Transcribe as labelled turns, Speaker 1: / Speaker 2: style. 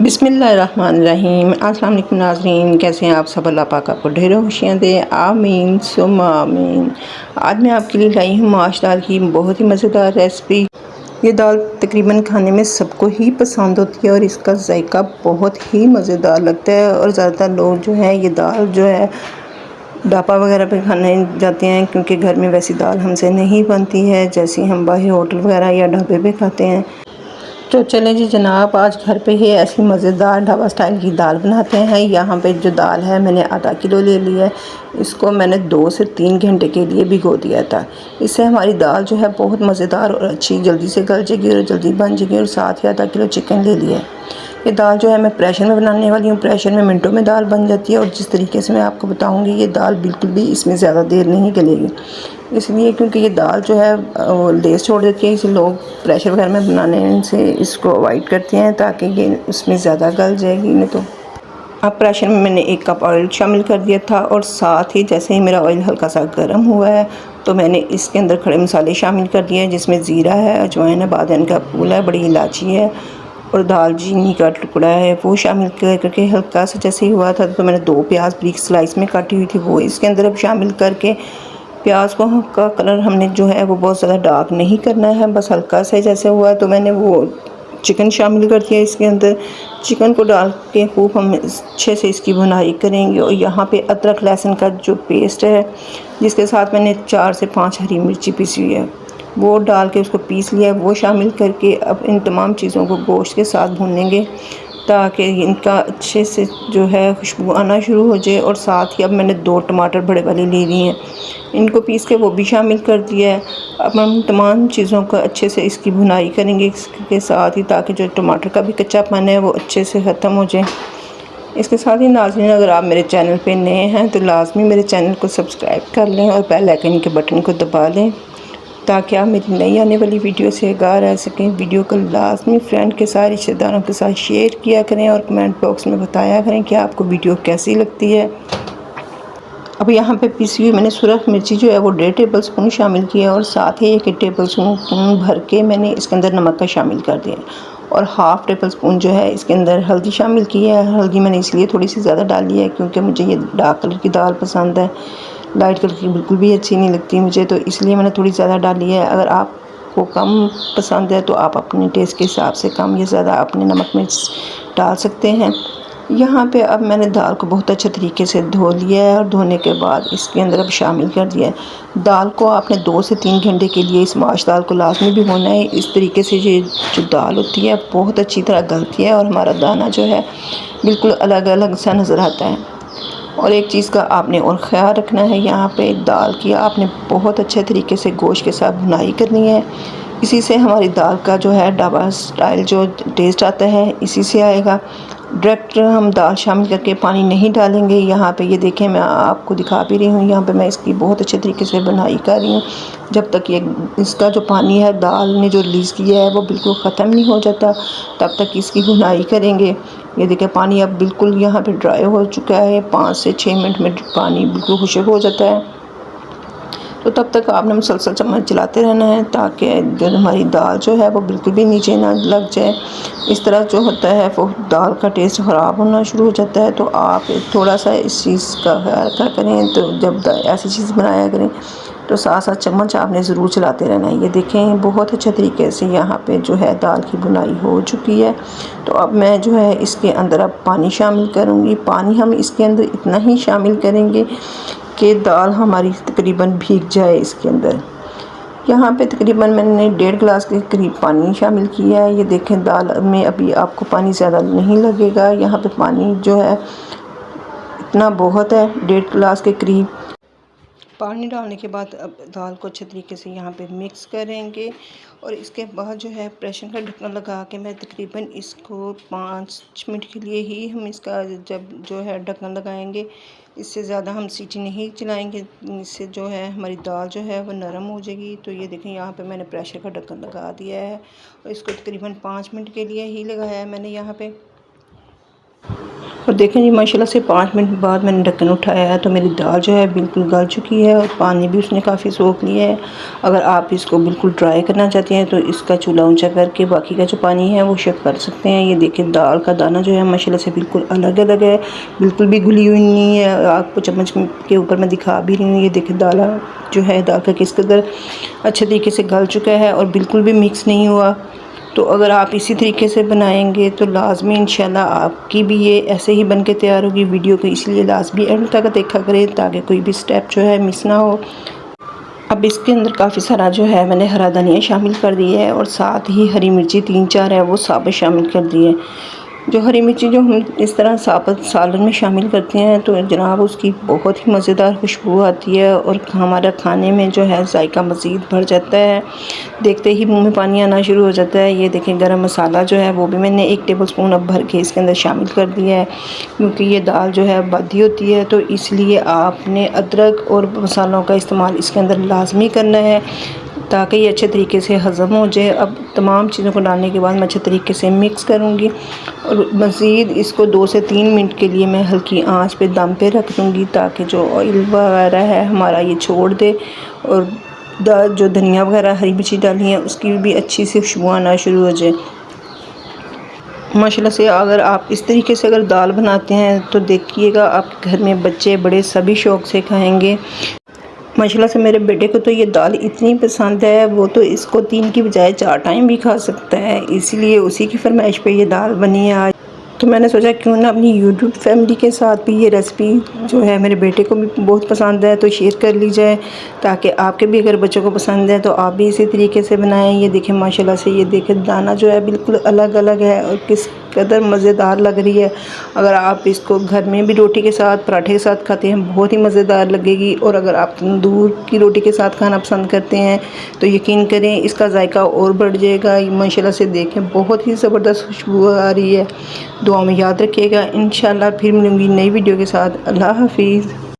Speaker 1: बिस्मिल्लाहिर्रहमानिर्रहीम। अस्सलाम वालेकुम नाज़रीन, कैसे हैं आप सब? अल्लाह पाक आपको ढेरों खुशियाँ दे, आमीन सुम्मा आमीन। आज मैं आपके लिए लाई हूँ माश दाल की बहुत ही मज़ेदार रेसिपी। ये दाल तकरीबन खाने में सबको ही पसंद होती है और इसका जायका बहुत ही मज़ेदार लगता है। और ज़्यादातर लोग जो है ये दाल जो है ढाबा वगैरह पे खाने जाते हैं, क्योंकि घर में वैसी दाल हमसे नहीं बनती है जैसी हम बाहर होटल वगैरह या ढाबे पे खाते हैं। तो चलें जी जनाब, आज घर पे ही ऐसी मज़ेदार ढाबा स्टाइल की दाल बनाते हैं। यहाँ पे जो दाल है मैंने आधा किलो ले लिया है। इसको मैंने 2 से 3 घंटे के लिए भिगो दिया था। इससे हमारी दाल जो है बहुत मज़ेदार और अच्छी जल्दी से गल जाएगी और जल्दी बन जाएगी। और साथ ही आधा किलो चिकन ले लिया है। ये दाल जो है मैं प्रेशर में बनाने वाली हूँ। प्रेशर में मिनटों में दाल बन जाती है और जिस तरीके से मैं आपको बताऊँगी ये दाल बिल्कुल भी इसमें ज़्यादा देर नहीं गलेगी, इसलिए क्योंकि ये दाल जो है वो लेस छोड़ देती है, इसलिए लोग प्रेशर वगैरह में बनाने से इसको अवॉइड करते हैं ताकि ये उसमें ज़्यादा गल जाएगी। नहीं तो अब प्रेशर में मैंने 1 कप ऑयल शामिल कर दिया था और साथ ही जैसे ही मेरा ऑयल हल्का सा गर्म हुआ है तो मैंने इसके अंदर खड़े मसाले शामिल कर दिए हैं, जिसमें ज़ीरा है, अजवाइन है, बादाम का फूल है, बड़ी इलायची है और दालचीनी का टुकड़ा है वो शामिल करके हल्का सा जैसे ही हुआ था तो मैंने 2 प्याज ब्रिक स्लाइस में काटी हुई थी वो इसके अंदर अब शामिल करके प्याज को का कलर हमने जो है वो बहुत ज़्यादा डार्क नहीं करना है, बस हल्का सा जैसे हुआ तो मैंने वो चिकन शामिल कर दिया इसके अंदर। चिकन को डाल के खूब हम अच्छे से इसकी भुनाई करेंगे। और यहाँ पे अदरक लहसुन का जो पेस्ट है जिसके साथ मैंने 4 से 5 हरी मिर्ची पीसी हुई है वो डाल के उसको पीस लिया है, वो शामिल करके अब इन तमाम चीज़ों को गोश्त के साथ भूनेंगे ताकि इनका अच्छे से जो है खुशबू आना शुरू हो जाए। और साथ ही अब मैंने 2 टमाटर बड़े वाले ले लिए हैं, इनको पीस के वो भी शामिल कर दिया है। अब हम तमाम चीज़ों को अच्छे से इसकी भुनाई करेंगे इसके साथ ही, ताकि जो टमाटर का भी कच्चापन है वो अच्छे से ख़त्म हो जाए। इसके साथ ही नाज़रीन, अगर आप मेरे चैनल पे नए हैं तो लाज़मी मेरे चैनल को सब्सक्राइब कर लें और बेल आइकन के बटन को दबा लें ताकि आप मेरी नई आने वाली वीडियो से आगाह रह सकें। वीडियो को लाज़मी फ्रेंड के साथ, रिश्तेदारों के साथ शेयर किया करें और कमेंट बॉक्स में बताया करें कि आपको वीडियो कैसी लगती है। अब यहाँ पे पीसी हुई मैंने सुरख मिर्ची जो है वो 1.5 टेबल स्पून शामिल किया है और साथ ही 1 टेबल स्पून भर के मैंने इसके अंदर नमक का शामिल कर दिया और हाफ़ टेबल स्पून जो है इसके अंदर हल्दी शामिल की है। हल्दी मैंने इसलिए थोड़ी सी ज़्यादा डाली है क्योंकि मुझे ये डार्क कलर की दाल पसंद है, लाइट कलर की बिल्कुल भी अच्छी नहीं लगती मुझे, तो इसलिए मैंने थोड़ी ज़्यादा डाली है। अगर आपको कम पसंद है तो आप अपने टेस्ट के हिसाब से कम या ज़्यादा अपने नमक मिर्च डाल सकते हैं। यहाँ पे अब मैंने दाल को बहुत अच्छे तरीके से धो लिया है और धोने के बाद इसके अंदर अब शामिल कर दिया है। दाल को आपने 2 से 3 घंटे के लिए इस माश दाल को लाजमी भिगोना है। इस तरीके से ये जो दाल होती है बहुत अच्छी तरह गलती है और हमारा दाना जो है बिल्कुल अलग अलग सा नज़र आता है। और एक चीज़ का आपने और ख़्याल रखना है, यहाँ पे दाल की आपने बहुत अच्छे तरीके से गोश्त के साथ भुनाई करनी है। इसी से हमारी दाल का जो है ढाबा स्टाइल जो टेस्ट आता है इसी से आएगा। डायरेक्ट हम दाल शामिल करके पानी नहीं डालेंगे। यहाँ पे ये देखें, मैं आपको दिखा भी रही हूँ, यहाँ पे मैं इसकी बहुत अच्छे तरीके से भुनाई कर रही हूँ जब तक ये इसका जो पानी है दाल ने जो रिलीज़ किया है वो बिल्कुल ख़त्म नहीं हो जाता, तब तक इसकी भुनाई करेंगे। ये देखिए पानी अब बिल्कुल यहाँ पे ड्राई हो चुका है, 5 से 6 मिनट में पानी बिल्कुल खुश्क हो जाता है। तो तब तक आपने मुसलसल चम्मच चलाते रहना है ताकि जो हमारी दाल जो है वो बिल्कुल भी नीचे ना लग जाए। इस तरह जो होता है वो दाल का टेस्ट ख़राब होना शुरू हो जाता है। तो आप थोड़ा सा इस चीज़ का ख्याल रखा करें, तो जब ऐसी चीज़ बनाया करें तो साथ साथ चम्मच आपने ज़रूर चलाते रहना है। ये देखें बहुत अच्छे तरीके से यहाँ पे जो है दाल की बुनाई हो चुकी है। तो अब मैं जो है इसके अंदर अब पानी शामिल करूँगी। पानी हम इसके अंदर इतना ही शामिल करेंगे कि दाल हमारी तकरीबन भीग जाए इसके अंदर। यहाँ पे तकरीबन मैंने 1.5 गिलास के करीब पानी शामिल किया है। ये देखें दाल में अभी आपको पानी ज़्यादा नहीं लगेगा, यहाँ पे पानी जो है इतना बहुत है, 1.5 गिलास के करीब। पानी डालने के बाद अब दाल को अच्छे तरीके से यहाँ पे मिक्स करेंगे और इसके बाद जो है प्रेशर का ढक्कन लगा के मैं तकरीबन इसको 5 मिनट के लिए ही हम इसका जब जो है ढक्कन लगाएंगे, इससे ज़्यादा हम सीटी नहीं चलाएंगे, इससे जो है हमारी दाल जो है वो नरम हो जाएगी। तो ये देखें यहाँ पे मैंने प्रेशर का ढक्कन लगा दिया है और इसको तकरीबन 5 मिनट के लिए ही लगाया है मैंने यहाँ पे। और देखें जी माशाल्लाह से 5 मिनट बाद मैंने ढक्कन उठाया है तो मेरी दाल जो है बिल्कुल गल चुकी है और पानी भी उसने काफ़ी सोख लिया है। अगर आप इसको बिल्कुल ड्राई करना चाहते हैं तो इसका चूल्हा ऊंचा करके बाकी का जो पानी है वो शेक कर सकते हैं। ये देखें दाल का दाना जो है माशाल्लाह से बिल्कुल अलग अलग है, बिल्कुल भी घुली हुई नहीं है। आपको चम्मच के ऊपर मैं दिखा भी रही हूँ। ये देखें दाल जो है दाल का किस कदर अच्छे तरीके से गल चुका है और बिल्कुल भी मिक्स नहीं हुआ। तो अगर आप इसी तरीके से बनाएंगे तो लाजमी इंशाल्लाह आपकी भी ये ऐसे ही बन के तैयार होगी। वीडियो को इसलिए लाजमी एंड तक देखा करें ताकि कोई भी स्टेप जो है मिस ना हो। अब इसके अंदर काफ़ी सारा जो है मैंने हरा धनिया शामिल कर दिया है और साथ ही हरी मिर्ची 3-4 है वो साबुत शामिल कर दी है। जो हरी मिर्ची जो हम इस तरह साबुत सालन में शामिल करते हैं तो जनाब उसकी बहुत ही मज़ेदार खुशबू आती है और हमारा खाने में जो है जायका मज़ीद बढ़ जाता है। देखते ही मुंह में पानी आना शुरू हो जाता है। ये देखें गरम मसाला जो है वो भी मैंने 1 टेबलस्पून अब भर के इसके अंदर शामिल कर दिया है, क्योंकि ये दाल जो है बादी होती है तो इसलिए आपने अदरक और मसालों का इस्तेमाल इसके अंदर लाजमी करना है ताकि ये अच्छे तरीके से हज़म हो जाए। अब तमाम चीज़ों को डालने के बाद मैं अच्छे तरीके से मिक्स करूँगी और मज़ीद इसको 2 से 3 मिनट के लिए मैं हल्की आंच पे दम पे रख दूँगी ताकि जो ऑयल वगैरह है हमारा ये छोड़ दे और जो धनिया वगैरह हरी मिर्ची डाली है उसकी भी अच्छी सी खुशबू आना शुरू हो जाए। माशाल्लाह से अगर आप इस तरीके से अगर दाल बनाते हैं तो देखिएगा आपके घर में बच्चे बड़े सभी शौक़ से खाएँगे। माशाल्लाह से मेरे बेटे को तो ये दाल इतनी पसंद है, वो तो इसको 3 की बजाय 4 टाइम भी खा सकता है, इसीलिए उसी की फरमाइश पे ये दाल बनी है आज। तो मैंने सोचा क्यों ना अपनी यूट्यूब फैमिली के साथ भी ये रेसिपी जो है मेरे बेटे को भी बहुत पसंद है तो शेयर कर ली जाए, ताकि आपके भी अगर बच्चों को पसंद है तो आप भी इसी तरीके से बनाएं। ये देखें माशाल्लाह से ये देखें दाना जो है बिल्कुल अलग अलग है और किस कदर मज़ेदार लग रही है। अगर आप इसको घर में भी रोटी के साथ पराठे के साथ खाते हैं बहुत ही मज़ेदार लगेगी, और अगर आप तंदूर की रोटी के साथ खाना पसंद करते हैं तो यकीन करें इसका जायका और बढ़ जाएगा। माशाल्लाह से देखें बहुत ही ज़बरदस्त खुशबू आ रही है। दुआ में याद रखिएगा। इंशाल्लाह फिर मिलूँगी नई वीडियो के साथ। अल्लाह हाफिज़।